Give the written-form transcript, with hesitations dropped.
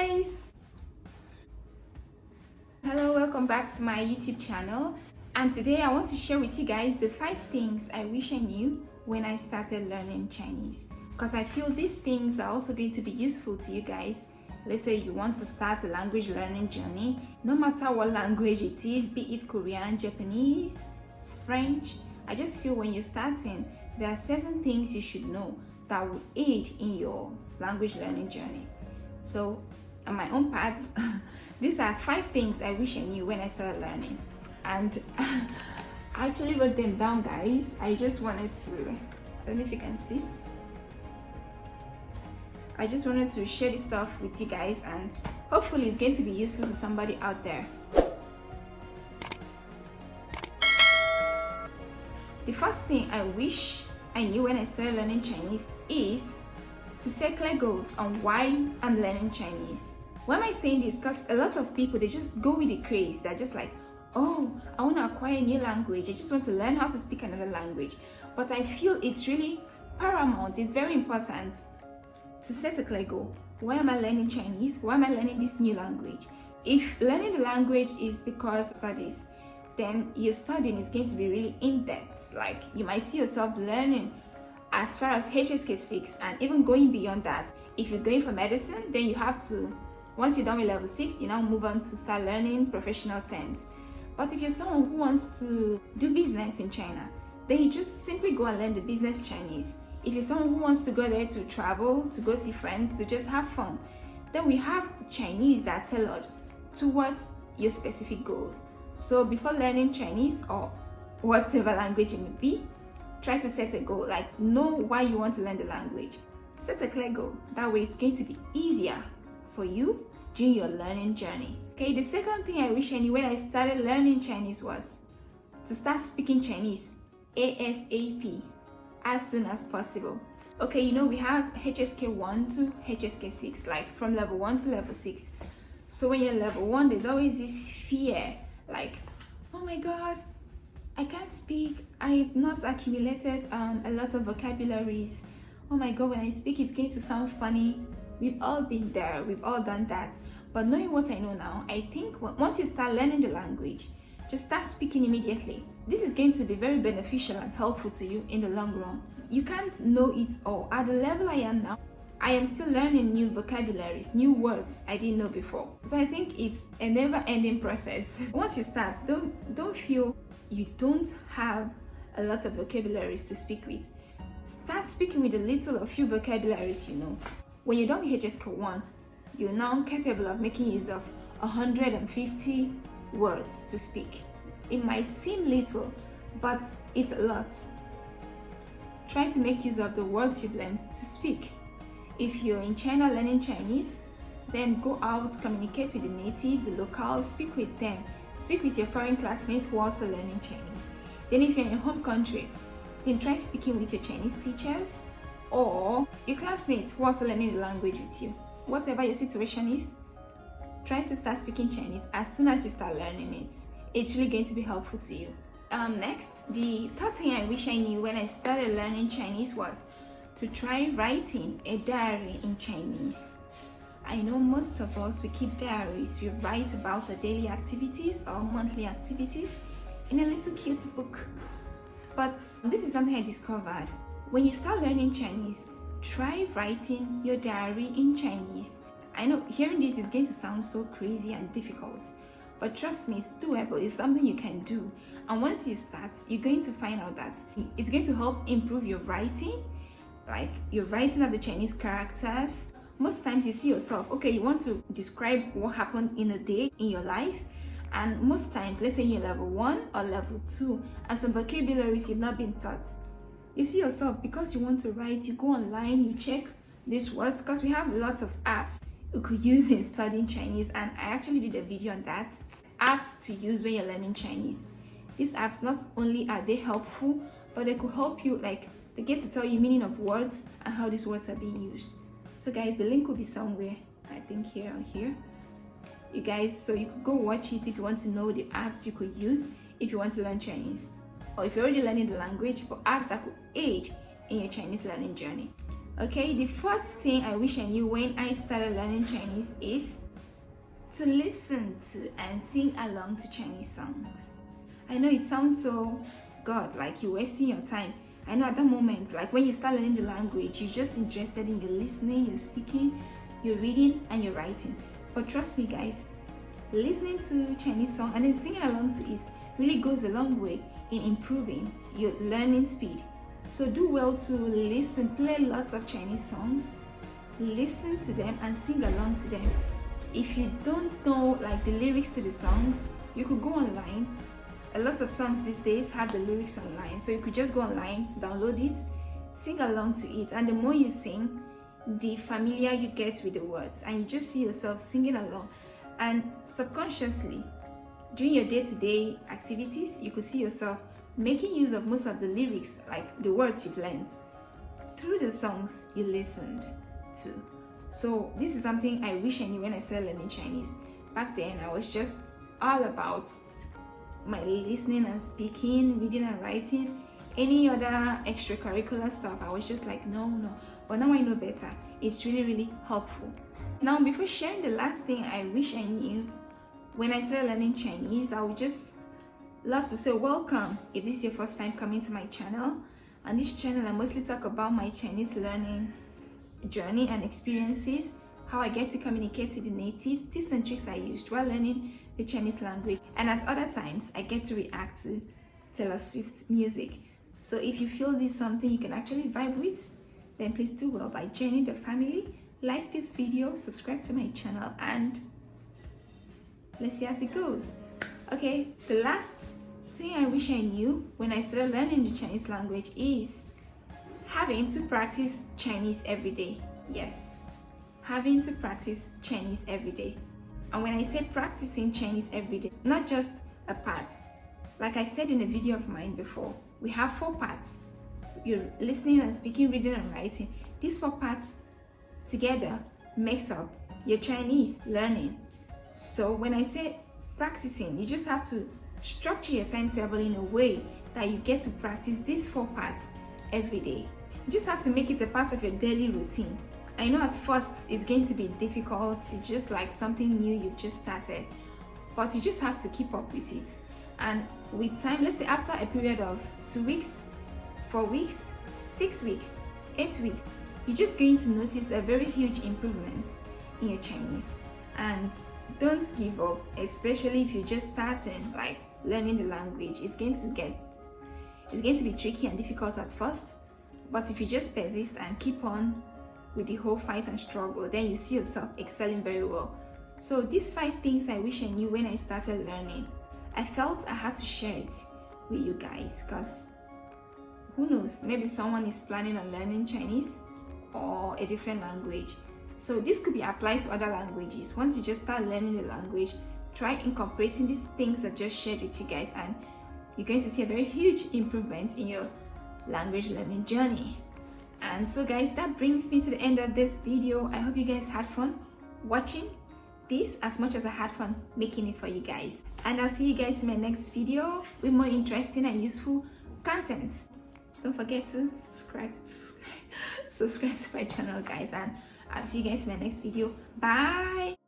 guys! Hello, welcome back to my YouTube channel, and today I want to share with you guys the 5 things I wish I knew when I started learning Chinese, because I feel these things are also going to be useful to you guys. Let's say you want to start a language learning journey, no matter what language it is, be it Korean, Japanese, French. I just feel when you're starting, there are certain things you should know that will aid in your language learning journey. So on my own part, these are 5 things I wish I knew when I started learning, and I actually wrote them down, guys. I just wanted to, I don't know if you can see, I just wanted to share this stuff with you guys, and hopefully it's going to be useful to somebody out there. The first thing I wish I knew when I started learning Chinese is to set clear goals on why I'm learning Chinese. Why am I saying this? Because a lot of people, they just go with the craze. They're just like, oh, I want to acquire a new language. I just want to learn how to speak another language. But I feel it's really paramount. It's very important to set a clear goal. Why am I learning Chinese? Why am I learning this new language? If learning the language is because of studies, then your studying is going to be really in-depth. Like, you might see yourself learning as far as HSK 6 and even going beyond that. If you're going for medicine, then you have to, once you're done with level 6, you now move on to start learning professional terms. But if you're someone who wants to do business in China, then you just simply go and learn the business Chinese. If you're someone who wants to go there to travel, to go see friends, to just have fun, then we have Chinese that are tailored towards your specific goals. So before learning Chinese or whatever language it may be, try to set a goal, like know why you want to learn the language. Set a clear goal. That way it's going to be easier for you during your learning journey. Okay, the second thing I wish I knew when I started learning Chinese was to start speaking Chinese ASAP, as soon as possible. Okay, you know we have HSK 1 to HSK 6, like from level 1 to level 6. So when you're level 1, there's always this fear, like, oh my god, I can't speak, I've not accumulated a lot of vocabularies. Oh my god, when I speak it's going to sound funny. We've all been there, we've all done that. But knowing what I know now, I think once you start learning the language, just start speaking immediately. This is going to be very beneficial and helpful to you in the long run. You can't know it all. At the level I am now, I am still learning new vocabularies, new words I didn't know before. So I think it's a never-ending process. Once you start, don't feel you don't have a lot of vocabularies to speak with. Start speaking with a little or few vocabularies you know. When you're done with HSK 1, you're now capable of making use of 150 words to speak. It might seem little, but it's a lot. Try to make use of the words you've learned to speak. If you're in China learning Chinese, then go out, communicate with the native, the locals, speak with them. Speak with your foreign classmates who are also learning Chinese. Then if you're in your home country, then try speaking with your Chinese teachers or your classmates who are also learning the language with you. Whatever your situation is, try to start speaking Chinese as soon as you start learning it. It's really going to be helpful to you. Next, the third thing I wish I knew when I started learning Chinese was to try writing a diary in Chinese. I know most of us, we keep diaries. We write about our daily activities or monthly activities in a little cute book. But this is something I discovered. When you start learning Chinese, try writing your diary in Chinese. I know hearing this is going to sound so crazy and difficult, but trust me, it's doable. It's something you can do. And once you start, you're going to find out that it's going to help improve your writing, like your writing of the Chinese characters. Most times you see yourself, okay, you want to describe what happened in a day in your life, and most times, let's say you're level 1 or level 2 and some vocabularies you've not been taught, you see yourself, because you want to write, you go online, you check these words, because we have lots of apps you could use in studying Chinese, and I actually did a video on that, apps to use when you're learning Chinese. These apps, not only are they helpful, but they could help you, like they get to tell you meaning of words and how these words are being used. So guys, the link will be somewhere, I think here or here, you guys, so you could go watch it if you want to know the apps you could use if you want to learn Chinese, or if you're already learning the language, for apps that could aid in your Chinese learning journey. Okay, the fourth thing I wish I knew when I started learning Chinese is to listen to and sing along to Chinese songs. I know it sounds so God, like you're wasting your time. I know at that moment, like when you start learning the language, you're just interested in your listening, you're speaking, you're reading, and you're writing. But trust me, guys, listening to Chinese song and then singing along to it really goes a long way in improving your learning speed. So do well to listen, play lots of Chinese songs, listen to them and sing along to them. If you don't know like the lyrics to the songs, you could go online. A lot of songs these days have the lyrics online, so you could just go online, download it, sing along to it, and the more you sing, the familiar you get with the words, and you just see yourself singing along. And subconsciously, during your day-to-day activities, you could see yourself making use of most of the lyrics, like the words you've learned, through the songs you listened to. So this is something I wish I knew when I started learning Chinese. Back then, I was just all about my listening and speaking, reading and writing, any other extracurricular stuff. I was just like, no. But now I know better. It's really helpful. Now, before sharing the last thing I wish I knew when I started learning Chinese, I would just love to say welcome if this is your first time coming to my channel. On this channel, I mostly talk about my Chinese learning journey and experiences, how I get to communicate with the natives, tips and tricks I used while learning the Chinese language, and at other times I get to react to Taylor Swift music. So if you feel this is something you can actually vibe with, then please do well by joining the family, like this video, subscribe to my channel, and let's see how it goes. Okay, the last thing I wish I knew when I started learning the Chinese language is having to practice Chinese every day. Yes, having to practice Chinese every day. And when I say practicing Chinese every day, not just a part. Like I said in a video of mine before, we have 4 parts. You're listening and speaking, reading and writing. These 4 parts together makes up your Chinese learning. So when I say practicing, you just have to structure your timetable in a way that you get to practice these 4 parts every day. You just have to make it a part of your daily routine. I know at first it's going to be difficult, it's just like something new you've just started, but you just have to keep up with it. And with time, let's say after a period of 2 weeks, 4 weeks, 6 weeks, 8 weeks, you're just going to notice a very huge improvement in your Chinese. And don't give up, especially if you're just starting, like learning the language. It's going to be tricky and difficult at first, but if you just persist and keep on with the whole fight and struggle, then you see yourself excelling very well. So these 5 things I wish I knew when I started learning, I felt I had to share it with you guys, because who knows, maybe someone is planning on learning Chinese or a different language. So this could be applied to other languages. Once you just start learning the language, try incorporating these things I just shared with you guys, and you're going to see a very huge improvement in your language learning journey. And so guys, that brings me to the end of this video. I hope you guys had fun watching this as much as I had fun making it for you guys. And I'll see you guys in my next video with more interesting and useful content. Don't forget to subscribe to my channel, guys, and I'll see you guys in my next video. Bye.